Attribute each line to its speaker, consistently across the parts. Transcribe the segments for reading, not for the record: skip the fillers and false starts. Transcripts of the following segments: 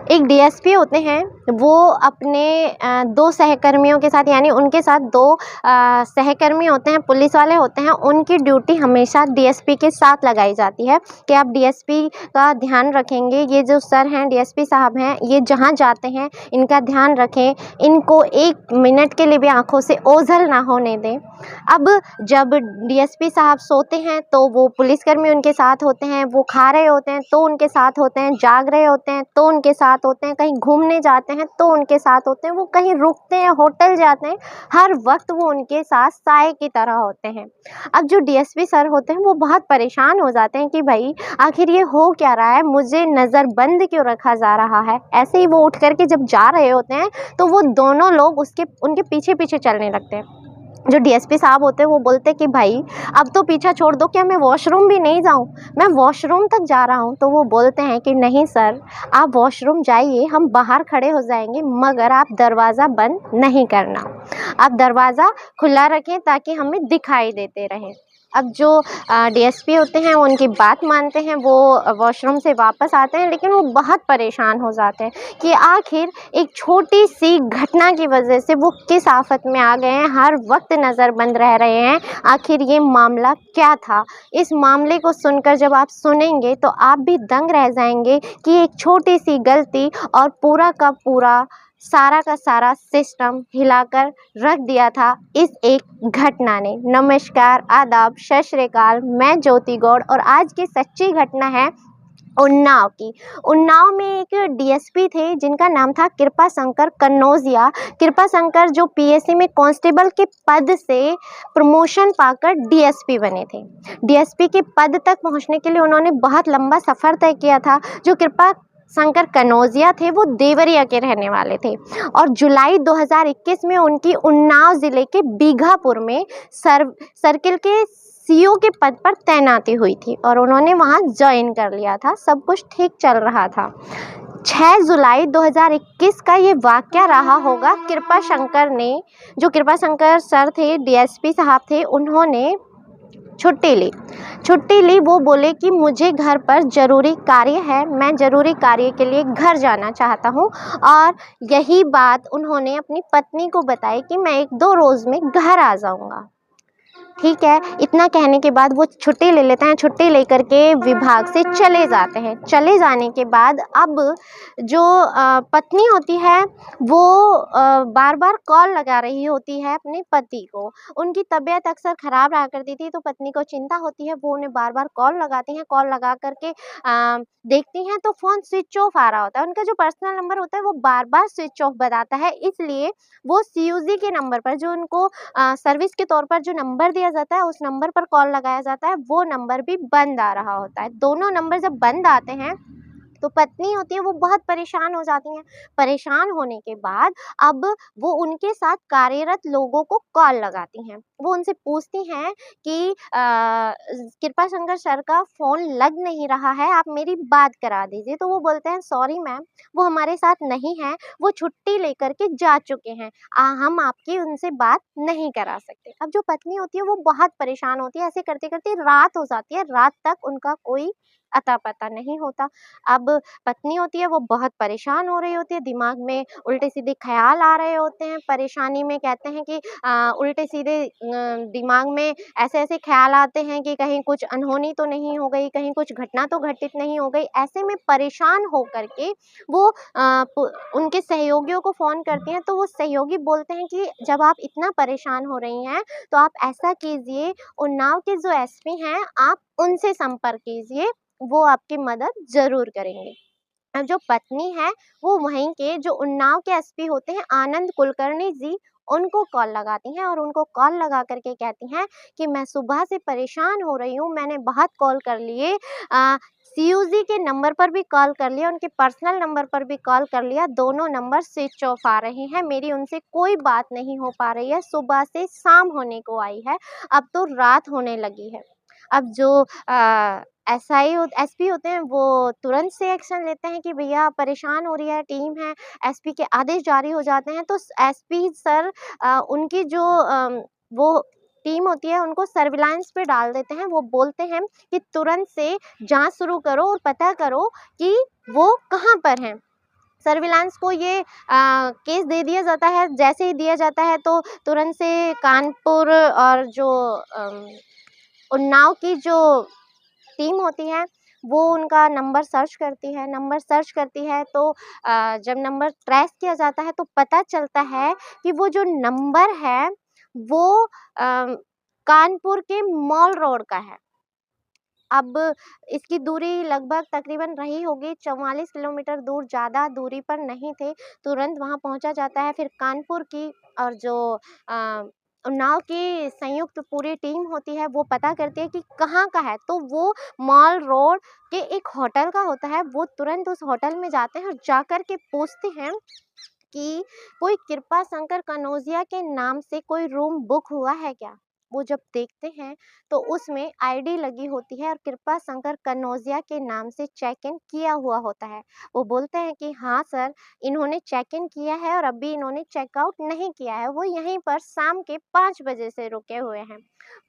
Speaker 1: एक डीएसपी होते हैं, वो अपने दो सहकर्मियों के साथ, यानी उनके साथ दो सहकर्मी होते हैं, पुलिस वाले होते हैं। उनकी ड्यूटी हमेशा डीएसपी के साथ लगाई जाती है कि आप डीएसपी का ध्यान रखेंगे। ये जो सर हैं, डीएसपी साहब हैं, ये जहाँ जाते हैं इनका ध्यान रखें, इनको 1 मिनट के लिए भी आँखों से ओझल ना होने दें। अब जब डीएसपी साहब सोते हैं तो वो पुलिसकर्मी उनके साथ होते हैं, वो खा रहे होते हैं तो उनके साथ होते हैं, जाग रहे होते हैं तो उनके साथ होते हैं, कहीं घूमने जाते हैं तो उनके साथ होते हैं, वो कहीं रुकते हैं, होटल जाते हैं, हर वक्त वो उनके साथ साए की तरह होते हैं। अब जो डीएसपी सर होते हैं वो बहुत परेशान हो जाते हैं कि भाई आखिर ये हो क्या रहा है, मुझे नज़रबंद क्यों रखा जा रहा है। ऐसे ही वो उठ करके जब जा रहे होते हैं तो वो दोनों लोग उनके पीछे पीछे चलने लगते हैं। जो डीएसपी साहब होते हैं वो बोलते कि भाई अब तो पीछा छोड़ दो, क्या मैं वॉशरूम भी नहीं जाऊं, मैं वॉशरूम तक जा रहा हूं। तो वो बोलते हैं कि नहीं सर, आप वॉशरूम जाइए, हम बाहर खड़े हो जाएंगे, मगर आप दरवाज़ा बंद नहीं करना, आप दरवाज़ा खुला रखें ताकि हमें दिखाई देते रहें। अब जो डीएसपी होते हैं वो उनकी बात मानते हैं, वो वॉशरूम से वापस आते हैं, लेकिन वो बहुत परेशान हो जाते हैं कि आखिर एक छोटी सी घटना की वजह से वो किस आफत में आ गए हैं, हर वक्त नज़रबंद रह रहे हैं। आखिर ये मामला क्या था। इस मामले को सुनकर जब आप सुनेंगे तो आप भी दंग रह जाएंगे कि एक छोटी सी गलती और पूरा का पूरा, सारा का सारा सिस्टम हिलाकर रख दिया था इस एक घटना ने। नमस्कार, आदाब, सत श्री अकाल, मैं ज्योति गौड़ और आज की सच्ची घटना है उन्नाव की। उन्नाव में एक डीएसपी थे जिनका नाम था कृपा शंकर कन्नौजिया। कृपा शंकर जो पीएससी में कांस्टेबल के पद से प्रमोशन पाकर डीएसपी बने थे। डीएसपी के पद तक पहुंचने के लिए उन्होंने बहुत लंबा सफ़र तय किया था। जो कृपा शंकर कन्नौजिया थे वो देवरिया के रहने वाले थे और जुलाई 2021 में उनकी उन्नाव ज़िले के बीघापुर में सर्किल के सीओ के पद पर तैनाती हुई थी और उन्होंने वहां ज्वाइन कर लिया था। सब कुछ ठीक चल रहा था। 6 जुलाई 2021 का ये वाक़या रहा होगा। कृपा शंकर ने, जो कृपा शंकर सर थे, डीएसपी साहब थे, उन्होंने छुट्टी ली। वो बोले कि मुझे घर पर ज़रूरी कार्य है, मैं ज़रूरी कार्य के लिए घर जाना चाहता हूँ। और यही बात उन्होंने अपनी पत्नी को बताई कि मैं 1-2 रोज़ में घर आ जाऊँगा। ठीक है, इतना कहने के बाद वो छुट्टी ले लेते हैं। छुट्टी लेकर के विभाग से चले जाते हैं। चले जाने के बाद अब जो पत्नी होती है वो बार बार कॉल लगा रही होती है अपने पति को। उनकी तबीयत अक्सर ख़राब रहा करती थी तो पत्नी को चिंता होती है, वो उन्हें बार बार कॉल लगाती हैं। कॉल लगा करके देखती हैं तो फ़ोन स्विच ऑफ आ रहा होता है। उनका जो पर्सनल नंबर होता है वो बार बार स्विच ऑफ बताता है, इसलिए वो सीयूजी के नंबर पर, जो उनको सर्विस के तौर पर जो नंबर दिया जाता है, उस नंबर पर कॉल लगाया जाता है, वो नंबर भी बंद आ रहा होता है। दोनों नंबर जब बंद आते हैं तो पत्नी होती है वो बहुत परेशान हो जाती हैं। परेशान होने के बाद अब वो उनके साथ कार्यरत लोगों को कॉल लगाती हैं। वो उनसे पूछती हैं कि कृपा शंकर सर का फ़ोन लग नहीं रहा है, आप मेरी बात करा दीजिए। तो वो बोलते हैं सॉरी मैम, वो हमारे साथ नहीं हैं, वो छुट्टी लेकर के जा चुके हैं, हम आपकी उनसे बात नहीं करा सकते। अब जो पत्नी होती है वो बहुत परेशान होती है। ऐसे करते करते रात हो जाती है, रात तक उनका कोई अता पता नहीं होता। अब पत्नी होती है वो बहुत परेशान हो रही होती है, दिमाग में उल्टे सीधे ख्याल आ रहे होते हैं। परेशानी में कहते हैं कि उल्टे सीधे दिमाग में ऐसे-ऐसे ख्याल आते हैं कि कहीं कुछ अनहोनी तो नहीं हो गई, कहीं कुछ घटना तो घटित नहीं हो गई। ऐसे में परेशान होकर के वो उनके सहयोगियों को फ़ोन करती हैं, तो वो सहयोगी बोलते हैं कि जब आप इतना परेशान हो रही हैं तो आप ऐसा कीजिए, उन्नाव के जो एसपी हैं आप उनसे संपर्क कीजिए, वो आपकी मदद ज़रूर करेंगे। अब जो पत्नी है वो वहीं के जो उन्नाव के एसपी होते हैं आनंद कुलकर्णी जी, उनको कॉल लगाती हैं और उनको कॉल लगा करके कहती हैं कि मैं सुबह से परेशान हो रही हूँ, मैंने बहुत कॉल कर लिए, सीयूजी के नंबर पर भी कॉल कर लिया, उनके पर्सनल नंबर पर भी कॉल कर लिया, दोनों नंबर स्विच ऑफ आ रहे हैं, मेरी उनसे कोई बात नहीं हो पा रही है, सुबह से शाम होने को आई है, अब तो रात होने लगी है। अब जो एसआई एसपी होते हैं वो तुरंत से एक्शन लेते हैं कि भैया परेशान हो रही है टीम है, एसपी के आदेश जारी हो जाते हैं। तो एसपी सर उनकी जो वो टीम होती है उनको सर्विलांस पे डाल देते हैं। वो बोलते हैं कि तुरंत से जांच शुरू करो और पता करो कि वो कहाँ पर हैं। सर्विलांस को ये केस दे दिया जाता है। जैसे ही दिया जाता है तो तुरंत से कानपुर और जो उन्नाव की जो टीम होती है वो उनका नंबर सर्च करती है। नंबर सर्च करती है तो जब नंबर ट्रेस किया जाता है तो पता चलता है कि वो जो नंबर है वो कानपुर के मॉल रोड का है। अब इसकी दूरी लगभग तकरीबन रही होगी 44 किलोमीटर दूर, ज़्यादा दूरी पर नहीं थे। तुरंत वहाँ पहुँचा जाता है। फिर कानपुर की और जो अ, उन्नाव की संयुक्त पूरी टीम होती है वो पता करती है कि कहाँ का है, तो वो मॉल रोड के एक होटल का होता है। वो तुरंत उस होटल में जाते हैं और जाकर के पूछते हैं कि कोई कृपा शंकर कनौजिया के नाम से कोई रूम बुक हुआ है क्या? वो जब देखते हैं तो उसमें आईडी लगी होती है और कृपा शंकर कनौजिया के नाम से चेक इन किया हुआ होता है। वो बोलते हैं कि हाँ सर, इन्होंने चेक इन किया है और अभी इन्होंने चेकआउट नहीं किया है, वो यहीं पर शाम के 5 बजे से रुके हुए हैं।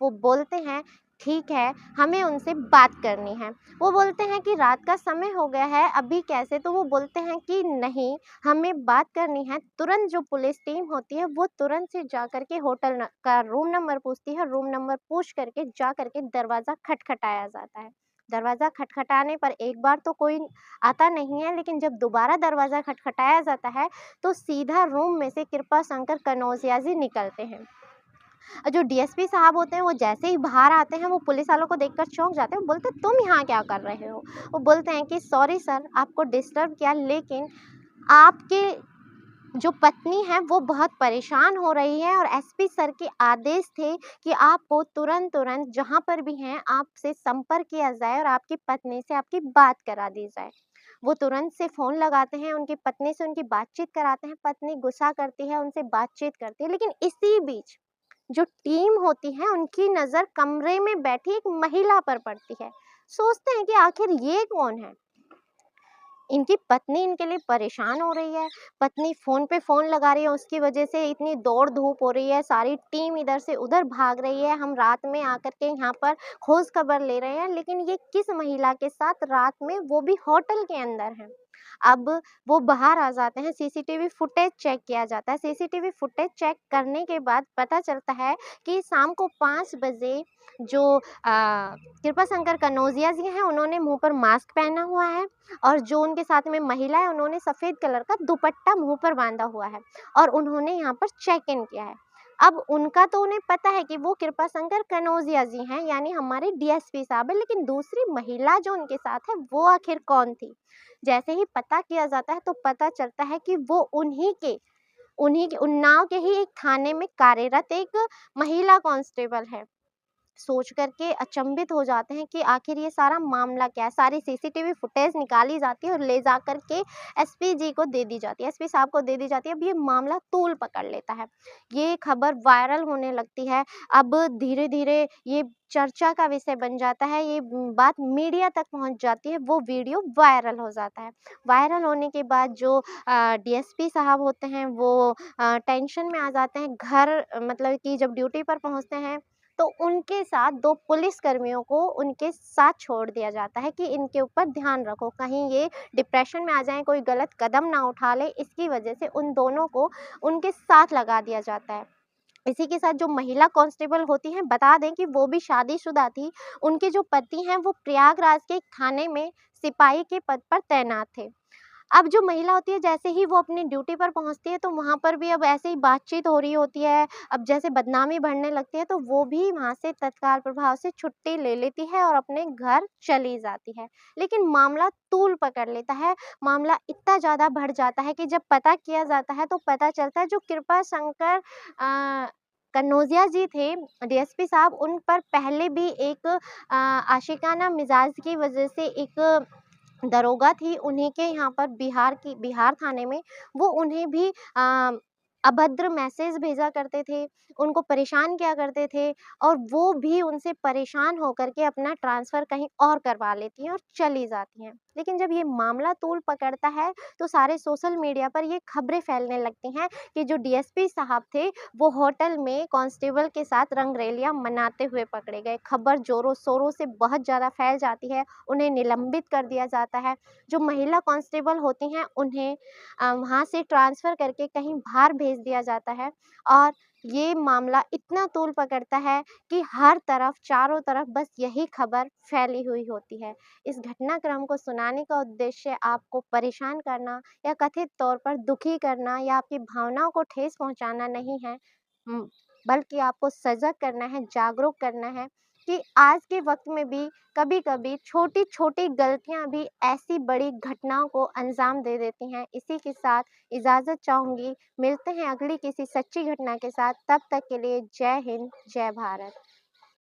Speaker 1: वो बोलते हैं ठीक है, हमें उनसे बात करनी है। वो बोलते हैं कि रात का समय हो गया है, अभी कैसे? तो वो बोलते हैं कि नहीं, हमें बात करनी है। तुरंत जो पुलिस टीम होती है वो तुरंत से जाकर के होटल का रूम नंबर पूछती है। रूम नंबर पूछ करके जा करके दरवाज़ा खटखटाया जाता है। दरवाज़ा खटखटाने पर एक बार तो कोई आता नहीं है, लेकिन जब दोबारा दरवाज़ा खटखटाया जाता है तो सीधा रूम में से कृपा शंकर कनौजिया जी निकलते हैं। जो डीएसपी साहब होते हैं वो जैसे ही बाहर आते हैं वो पुलिस वालों को देखकर चौंक जाते हैं। वो बोलते हैं तुम यहाँ क्या कर रहे हो? वो बोलते हैं कि सॉरी सर, आपको डिस्टर्ब किया, लेकिन आपके जो पत्नी है वो बहुत परेशान हो रही है और एसपी सर के आदेश थे कि आपको तुरंत जहाँ पर भी हैं आपसे संपर्क किया जाए और आपकी पत्नी से आपकी बात करा दी जाए। वो तुरंत से फ़ोन लगाते हैं, उनकी पत्नी से उनकी बातचीत कराते हैं। पत्नी गुस्सा करती है, उनसे बातचीत करती है, लेकिन इसी बीच जो टीम होती है उनकी नज़र कमरे में बैठी एक महिला पर पड़ती है। सोचते हैं कि आखिर ये कौन है? इनकी पत्नी इनके लिए परेशान हो रही है, पत्नी फ़ोन पे फ़ोन लगा रही है, उसकी वजह से इतनी दौड़-धूप हो रही है, सारी टीम इधर से उधर भाग रही है, हम रात में आकर के यहाँ पर खोज खबर ले रहे हैं, लेकिन ये किस महिला के साथ रात में, वो भी होटल के अंदर हैं। अब वो बाहर आ जाते हैं, सीसीटीवी फुटेज चेक किया जाता है, सीसीटीवी फुटेज चेक करने के बाद पता चलता है कि शाम को 5 बजे जो कृपा शंकर कनौजिया जी हैं, उन्होंने मुँह पर मास्क पहना हुआ है और जो उनके साथ में महिला है उन्होंने सफ़ेद कलर का दुपट्टा मुँह पर बाँधा हुआ है और उन्होंने यहाँ पर चेक इन किया है। अब उनका तो उन्हें पता है कि वो कृपा शंकर कनौजिया जी हैं, यानी हमारे डीएसपी साहब हैं, लेकिन दूसरी महिला जो उनके साथ है वो आखिर कौन थी? जैसे ही पता किया जाता है तो पता चलता है कि वो उन्हीं के उन्नाव के ही एक थाने में कार्यरत एक महिला कांस्टेबल है। सोच कर के अचंभित हो जाते हैं कि आखिर ये सारा मामला क्या है। सारी सीसीटीवी फुटेज निकाली जाती है और ले जा कर के एसपी जी को दे दी जाती है, एसपी साहब को दे दी जाती है। अब ये मामला तूल पकड़ लेता है, ये खबर वायरल होने लगती है। अब धीरे-धीरे ये चर्चा का विषय बन जाता है, ये बात मीडिया तक पहुँच जाती है, वो वीडियो वायरल हो जाता है। वायरल होने के बाद जो डीएसपी साहब होते हैं वो टेंशन में आ जाते हैं। घर मतलब कि जब ड्यूटी पर पहुँचते हैं तो उनके साथ 2 पुलिसकर्मियों को उनके साथ छोड़ दिया जाता है कि इनके ऊपर ध्यान रखो, कहीं ये डिप्रेशन में आ जाएँ, कोई गलत कदम ना उठा लें, इसकी वजह से उन दोनों को उनके साथ लगा दिया जाता है। इसी के साथ जो महिला कांस्टेबल होती हैं, बता दें कि वो भी शादीशुदा थी, उनके जो पति हैं वो प्रयागराज के एक थाने में सिपाही के पद पर तैनात थे। अब जो महिला होती है जैसे ही वो अपनी ड्यूटी पर पहुँचती है तो वहाँ पर भी अब ऐसे ही बातचीत हो रही होती है। अब जैसे बदनामी बढ़ने लगती है तो वो भी वहाँ से तत्काल प्रभाव से छुट्टी ले लेती है और अपने घर चली जाती है। लेकिन मामला तूल पकड़ लेता है, मामला इतना ज़्यादा बढ़ जाता है कि जब पता किया जाता है तो पता चलता है जो कृपा शंकर कनौजिया जी थे, डीएसपी साहब, उन पर पहले भी एक आशिकाना मिज़ाज की वज़ह से एक दरोगा थी, उन्हीं के यहाँ पर बिहार थाने में, वो उन्हें भी अभद्र मैसेज भेजा करते थे, उनको परेशान किया करते थे और वो भी उनसे परेशान होकर के अपना ट्रांसफ़र कहीं और करवा लेती हैं और चली जाती हैं। लेकिन जब ये मामला तूल पकड़ता है तो सारे सोशल मीडिया पर ये खबरें फैलने लगती हैं कि जो डीएसपी साहब थे वो होटल में कांस्टेबल के साथ रंगरलियां मनाते हुए पकड़े गए। खबर जोरों शोरों से बहुत ज़्यादा फैल जाती है, उन्हें निलंबित कर दिया जाता है। जो महिला कांस्टेबल होती हैं उन्हें वहाँ से ट्रांसफ़र करके कहीं बाहर भेज दिया जाता है और ये मामला इतना तूल पकड़ता है कि हर तरफ चारों तरफ बस यही खबर फैली हुई होती है। इस घटनाक्रम को सुनाने का उद्देश्य आपको परेशान करना या कथित तौर पर दुखी करना या आपकी भावनाओं को ठेस पहुँचाना नहीं है, हुँ, बल्कि आपको सजग करना है, जागरूक करना है कि आज के वक़्त में भी कभी-कभी छोटी-छोटी गलतियाँ भी ऐसी बड़ी घटनाओं को अंजाम दे देती हैं। इसी के साथ इजाज़त चाहूँगी, मिलते हैं अगली किसी सच्ची घटना के साथ, तब तक के लिए जय हिंद, जय भारत।